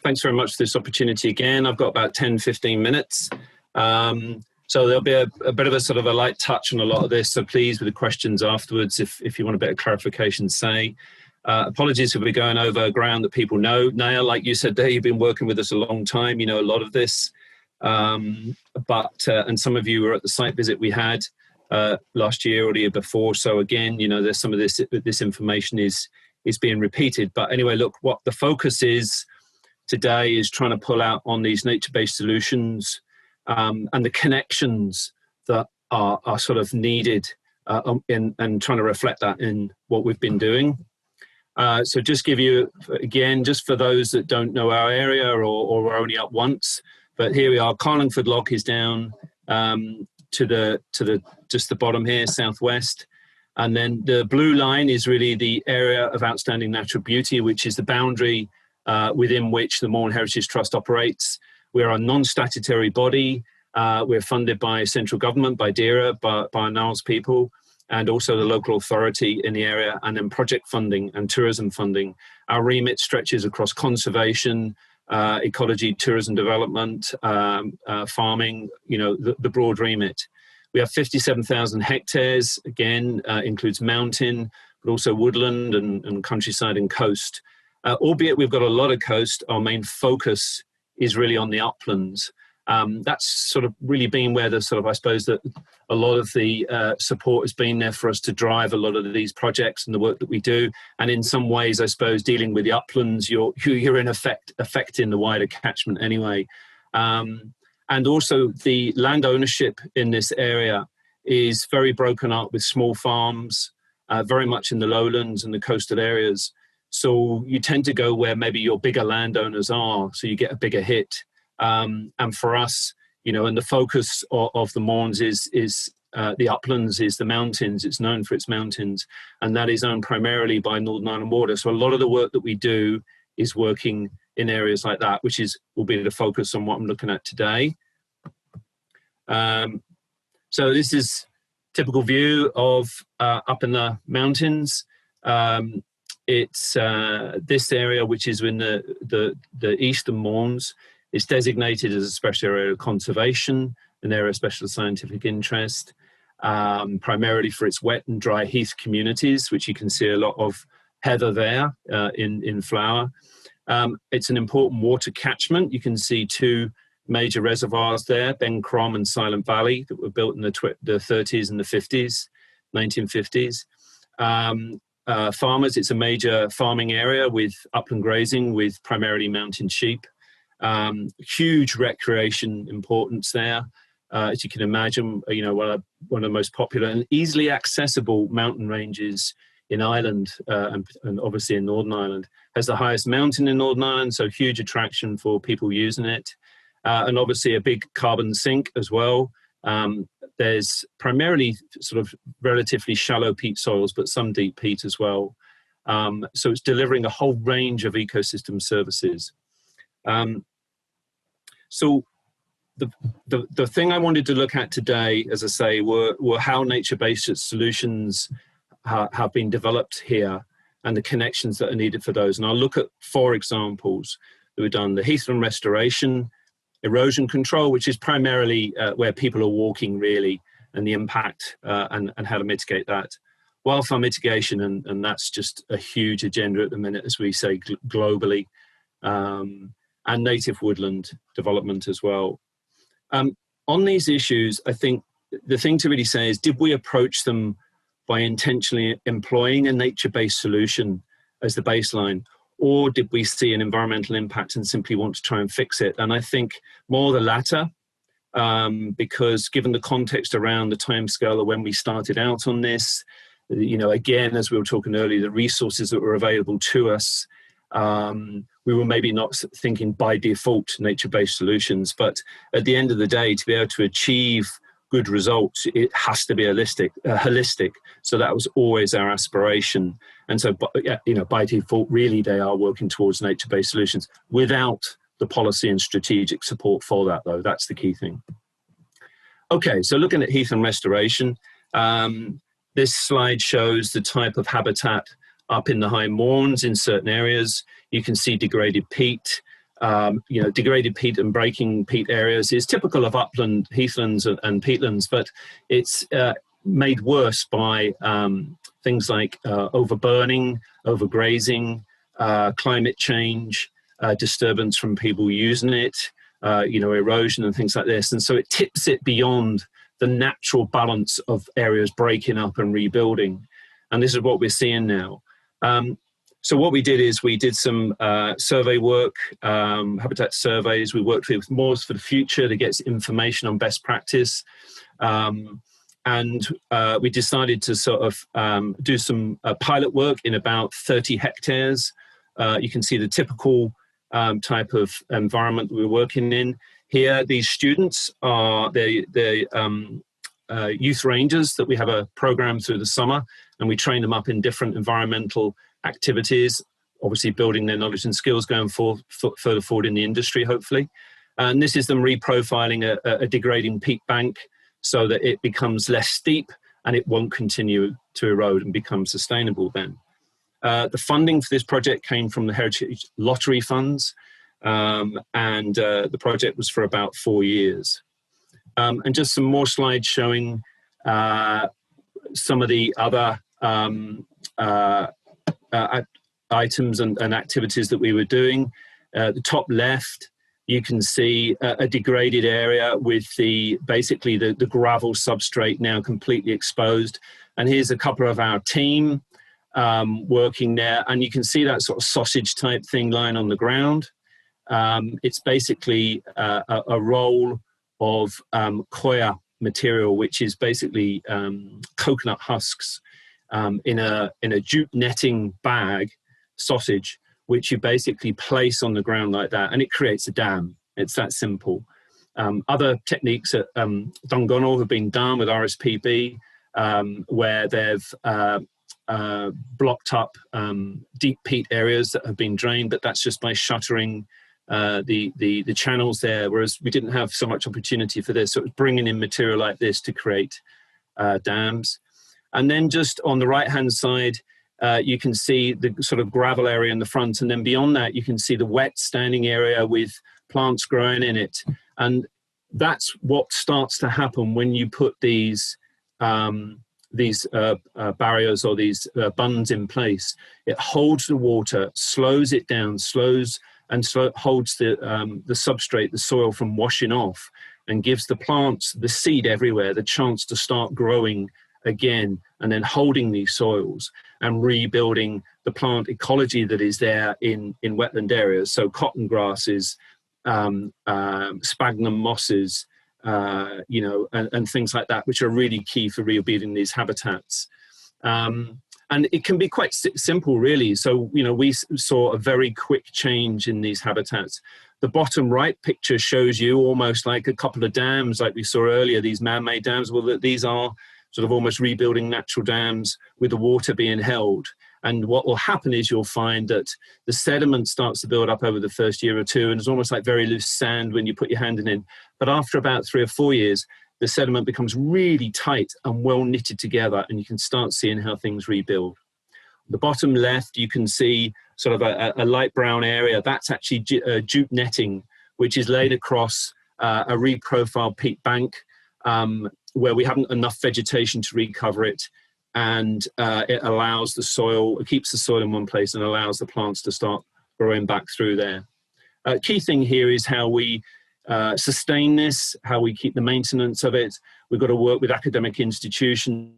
Thanks very much for this opportunity again. I've got about 10, 15 minutes. So there'll be a bit of a sort of a light touch on a lot of this. So please, with the questions afterwards, if you want a bit of clarification, say. Apologies if we're going over ground that people know. Nail, like you said there, you've been working with us a long time. You know a lot of this. And some of you were at the site visit we had last year or the year before. So again, you know, there's some of this information is being repeated. But anyway, look, what the focus is today is trying to pull out on these nature-based solutions and the connections that are sort of needed and trying to reflect that in what we've been doing. So just give you, again, just for those that don't know our area or we're only up once, but here we are. Carlingford Lock is down to the just the bottom here, southwest. And then the blue line is really the area of outstanding natural beauty, which is the boundary within which the Mourne Heritage Trust operates. We're a non-statutory body. We're funded by central government, by DERA, by Niles people, and also the local authority in the area, and then project funding and tourism funding. Our remit stretches across conservation, ecology, tourism development, farming, you know, the broad remit. We have 57,000 hectares, again, includes mountain, but also woodland and countryside and coast. Albeit we've got a lot of coast, our main focus is really on the uplands. That's sort of really been where the sort of, I suppose, that a lot of the support has been there for us to drive a lot of these projects and the work that we do. And in some ways, I suppose, dealing with the uplands, you're in effect affecting the wider catchment anyway. And also the land ownership in this area is very broken up with small farms, very much in the lowlands and the coastal areas. So you tend to go where maybe your bigger landowners are, so you get a bigger hit. And for us, you know, and the focus of the Mournes is the uplands, is the mountains. It's known for its mountains, and that is owned primarily by Northern Ireland Water. So a lot of the work that we do is working in areas like that, which will be the focus on what I'm looking at today. So this is typical view of up in the mountains. It's this area, which is in the eastern Mournes. It's designated as a special area of conservation, an area of special scientific interest, primarily for its wet and dry heath communities, which you can see a lot of heather there in flower. It's an important water catchment. You can see two major reservoirs there, Ben Crom and Silent Valley, that were built in the 30s and the 50s, 1950s. Farmers, it's a major farming area with upland grazing, with primarily mountain sheep. Huge recreation importance there. As you can imagine, you know, one of the most popular and easily accessible mountain ranges in Ireland, and obviously in Northern Ireland. Has the highest mountain in Northern Ireland, so huge attraction for people using it. And obviously a big carbon sink as well. There's primarily sort of relatively shallow peat soils, but some deep peat as well. So it's delivering a whole range of ecosystem services. So the thing I wanted to look at today, as I say, were how nature-based solutions have been developed here and the connections that are needed for those. And I'll look at 4 examples that we've done: the heathland restoration, erosion control, which is primarily where people are walking really, and the impact and how to mitigate that. Wildfire mitigation, and that's just a huge agenda at the minute, as we say, globally. And native woodland development as well. On these issues, I think the thing to really say is, did we approach them by intentionally employing a nature-based solution as the baseline, or did we see an environmental impact and simply want to try and fix it? And I think more the latter, because given the context around the timescale of when we started out on this, you know, again, as we were talking earlier, the resources that were available to us, we were maybe not thinking by default nature-based solutions, but at the end of the day, to be able to achieve good results, it has to be holistic. So that was always our aspiration. And so, you know, by default, really, they are working towards nature-based solutions without the policy and strategic support for that, though. That's the key thing. Okay, so looking at heath and restoration, this slide shows the type of habitat up in the high Mournes in certain areas. You can see degraded peat, degraded peat and breaking peat areas is typical of upland heathlands and peatlands, but it's made worse by things like overburning, overgrazing, climate change, disturbance from people using it, erosion and things like this. And so it tips it beyond the natural balance of areas breaking up and rebuilding. And this is what we're seeing now. So what we did is we did some survey work, habitat surveys. We worked with Mournes for the Future to get information on best practice. And we decided to sort of do some pilot work in about 30 hectares. You can see the typical type of environment we're working in. Here, these students are the youth rangers that we have a program through the summer, and we train them up in different environmental activities, obviously building their knowledge and skills going further forward in the industry, hopefully. And this is them reprofiling a degrading peat bank so that it becomes less steep and it won't continue to erode and become sustainable then. The funding for this project came from the Heritage Lottery funds, and the project was for about 4 years. And just some more slides showing some of the other items and activities that we were doing. The top left, you can see a degraded area with basically the gravel substrate now completely exposed. And here's a couple of our team working there, and you can see that sort of sausage type thing lying on the ground. It's basically a roll of coir material, which is basically coconut husks in a jute netting bag, sausage, which you basically place on the ground like that, and it creates a dam. It's that simple. Other techniques at Dungonall have been done with RSPB, where they've blocked up deep peat areas that have been drained, but that's just by shuttering the channels there, whereas we didn't have so much opportunity for this. So it was bringing in material like this to create dams. And then just on the right-hand side, you can see the sort of gravel area in the front. And then beyond that, you can see the wet standing area with plants growing in it. And that's what starts to happen when you put these barriers or these bunds in place. It holds the water, slows it down, holds the substrate, the soil, from washing off, and gives the plants, the seed everywhere, the chance to start growing again, and then holding these soils and rebuilding the plant ecology that is there in wetland areas. So cotton grasses, sphagnum mosses, and things like that, which are really key for rebuilding these habitats. And it can be quite simple, really. So, we saw a very quick change in these habitats. The bottom right picture shows you almost like a couple of dams, like we saw earlier, these man-made dams. Well, these are sort of almost rebuilding natural dams with the water being held. And what will happen is you'll find that the sediment starts to build up over the first year or two, and it's almost like very loose sand when you put your hand in. But after about 3 or 4 years, the sediment becomes really tight and well knitted together, and you can start seeing how things rebuild. The bottom left, you can see sort of a light brown area. That's actually jute netting, which is laid across a reprofiled peat bank where we haven't enough vegetation to recover it. And it allows the soil, it keeps the soil in one place and allows the plants to start growing back through there. Key thing here is how we sustain this, how we keep the maintenance of it. We've got to work with academic institutions,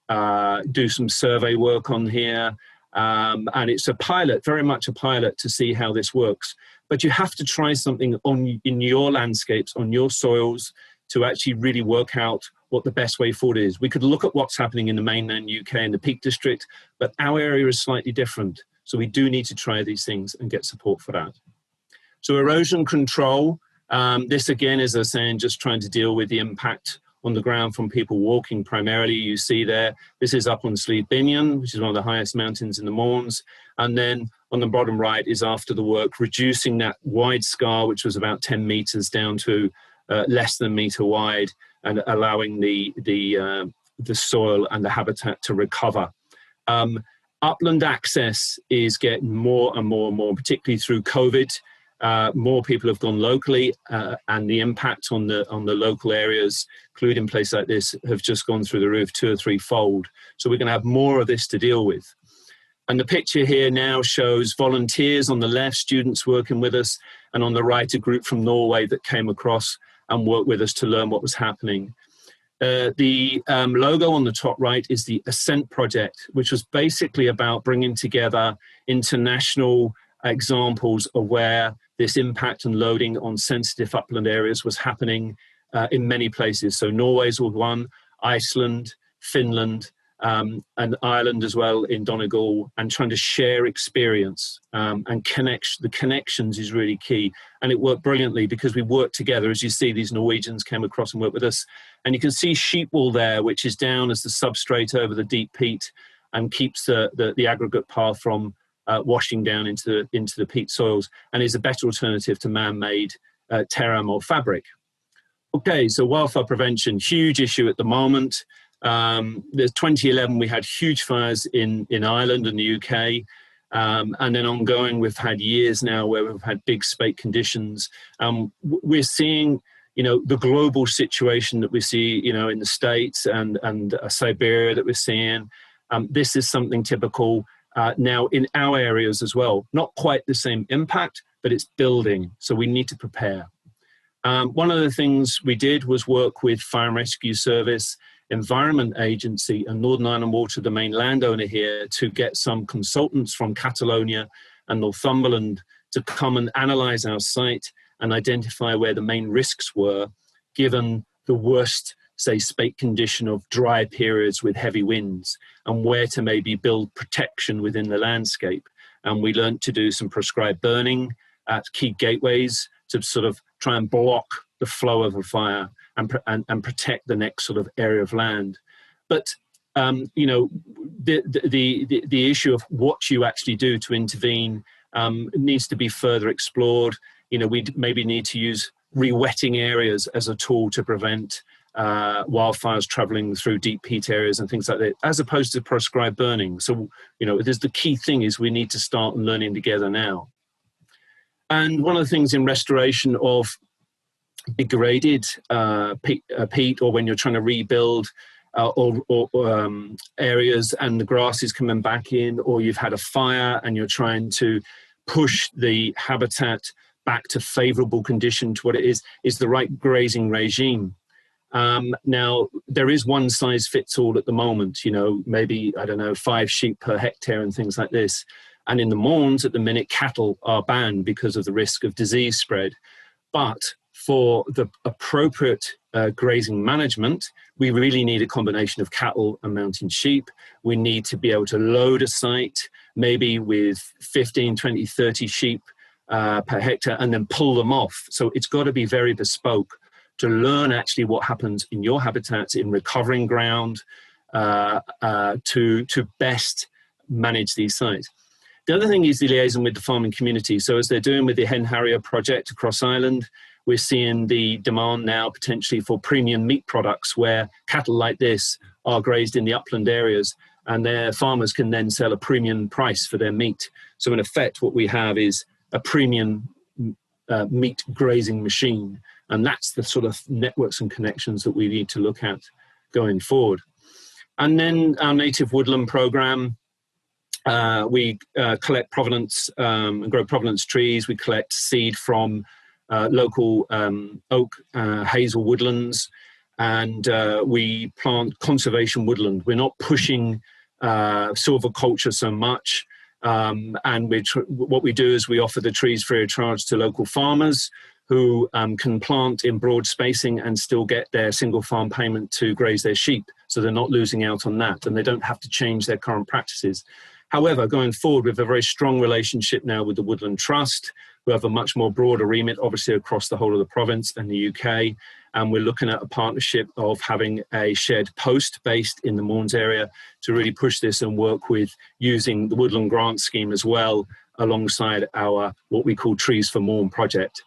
do some survey work on here. And it's a pilot, very much a pilot, to see how this works. But you have to try something in your landscapes, on your soils, to actually really work out what the best way forward is. We could look at what's happening in the mainland UK and the Peak District, but our area is slightly different. So we do need to try these things and get support for that. So erosion control, this again, as I was saying, just trying to deal with the impact on the ground from people walking primarily. You see there, this is up on Slieve Binion, which is one of the highest mountains in the Mournes. And then on the bottom right is after the work, reducing that wide scar, which was about 10 meters, down to less than a meter wide, and allowing the soil and the habitat to recover. Upland access is getting more and more and more, particularly through COVID. More people have gone locally, and the impact on the local areas, including places like this, have just gone through the roof 2 or 3-fold. So we're going to have more of this to deal with. And the picture here now shows volunteers on the left, students working with us, and on the right, a group from Norway that came across and worked with us to learn what was happening. The logo on the top right is the Ascent project, which was basically about bringing together international examples of where this impact and loading on sensitive upland areas was happening in many places. So Norway's one, Iceland, Finland, and Ireland as well in Donegal, and trying to share experience and the connections is really key. And it worked brilliantly because we worked together. As you see, these Norwegians came across and worked with us. And you can see sheep wool there, which is down as the substrate over the deep peat and keeps the aggregate path from washing down into the peat soils, and is a better alternative to man-made teram or fabric. Okay, so wildfire prevention, huge issue at the moment. There's 2011, we had huge fires in Ireland and the UK, and then ongoing, we've had years now where we've had big spate conditions. We're seeing, the global situation that we see, in the States and Siberia that we're seeing. This is something typical now in our areas as well. Not quite the same impact, but it's building, so we need to prepare. One of the things we did was work with Fire and Rescue Service, Environment Agency, and Northern Ireland Water, the main landowner here, to get some consultants from Catalonia and Northumberland to come and analyse our site and identify where the main risks were, given the worst, say, spate condition of dry periods with heavy winds, and where to maybe build protection within the landscape. And we learned to do some prescribed burning at key gateways to sort of try and block the flow of a fire and protect the next sort of area of land. But the issue of what you actually do to intervene needs to be further explored. We maybe need to use re-wetting areas as a tool to prevent wildfires traveling through deep peat areas and things like that, as opposed to prescribed burning. So, there's the key thing is we need to start learning together now. And one of the things in restoration of degraded peat, or when you're trying to rebuild areas and the grass is coming back in, or you've had a fire and you're trying to push the habitat back to favourable condition to what it is the right grazing regime. Now, there is one size fits all at the moment, maybe, 5 sheep per hectare and things like this. And in the Mournes at the minute, cattle are banned because of the risk of disease spread. But for the appropriate grazing management, we really need a combination of cattle and mountain sheep. We need to be able to load a site, maybe with 15, 20, 30 sheep per hectare, and then pull them off. So it's got to be very bespoke to learn actually what happens in your habitats in recovering ground to best manage these sites. The other thing is the liaison with the farming community. So as they're doing with the Hen Harrier project across Ireland, we're seeing the demand now potentially for premium meat products where cattle like this are grazed in the upland areas, and their farmers can then sell a premium price for their meat. So in effect, what we have is a premium meat grazing machine. And that's the sort of networks and connections that we need to look at going forward. And then our native woodland program, we collect provenance and grow provenance trees. We collect seed from local oak, hazel woodlands, and we plant conservation woodland. We're not pushing silviculture so much. And what we do is we offer the trees free of charge to local farmers who can plant in broad spacing and still get their single farm payment to graze their sheep. So they're not losing out on that, and they don't have to change their current practices. However, going forward, we have a very strong relationship now with the Woodland Trust, who have a much more broader remit, obviously across the whole of the province and the UK. And we're looking at a partnership of having a shared post based in the Mournes area to really push this and work with using the Woodland Grant Scheme as well, alongside our what we call Trees for Mourne project.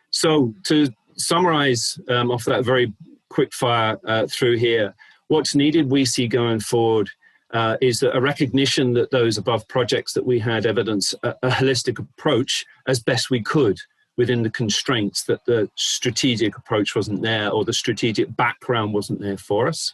So to summarise off that very quick fire through here, what's needed we see going forward is a recognition that those above projects that we had evidence a holistic approach as best we could within the constraints that the strategic approach wasn't there, or the strategic background wasn't there for us.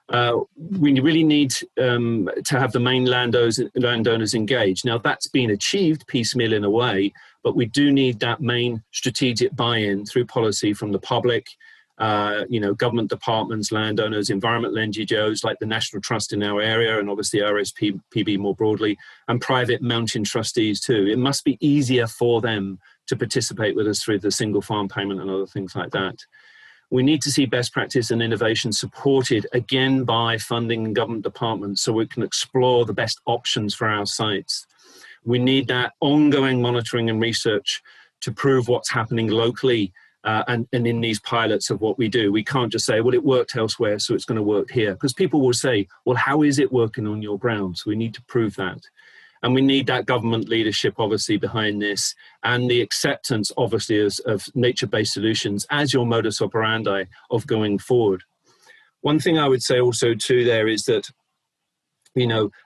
We really need to have the main landowners engaged. Now, that's been achieved piecemeal in a way, but we do need that main strategic buy-in through policy from the public, government departments, landowners, environmental NGOs like the National Trust in our area, and obviously RSPB more broadly, and private mountain trustees too. It must be easier for them to participate with us through the single farm payment and other things like that. We need to see best practice and innovation supported again by funding and government departments so we can explore the best options for our sites. We need that ongoing monitoring and research to prove what's happening locally and in these pilots of what we do. We can't just say, well, it worked elsewhere, so it's going to work here. Because people will say, well, how is it working on your ground? So we need to prove that. And we need that government leadership, obviously, behind this, and the acceptance, obviously, of nature-based solutions as your modus operandi of going forward. One thing I would say also, too, there is that,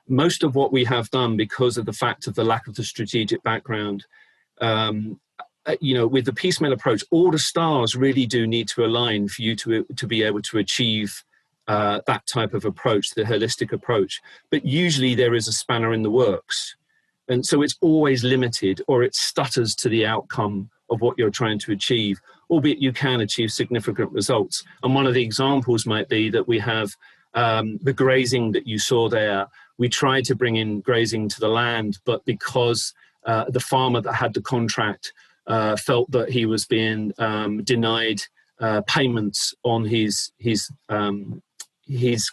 most of what we have done because of the fact of the lack of the strategic background, with the piecemeal approach, all the stars really do need to align for you to be able to achieve that type of approach, the holistic approach. But usually there is a spanner in the works. And so it's always limited, or it stutters to the outcome of what you're trying to achieve, albeit you can achieve significant results. And one of the examples might be that we have the grazing that you saw there. We tried to bring in grazing to the land, but because the farmer that had the contract felt that he was being denied payments on his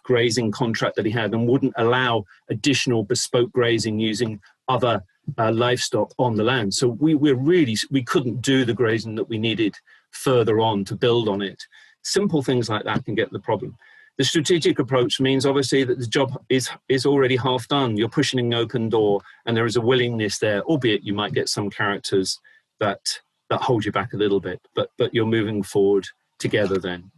grazing contract that he had, and wouldn't allow additional bespoke grazing using other livestock on the land. So we couldn't do the grazing that we needed further on to build on it. Simple things like that can get the problem. The strategic approach means obviously that the job is already half done. You're pushing an open door, and there is a willingness there, albeit you might get some characters that hold you back a little bit, but you're moving forward together then.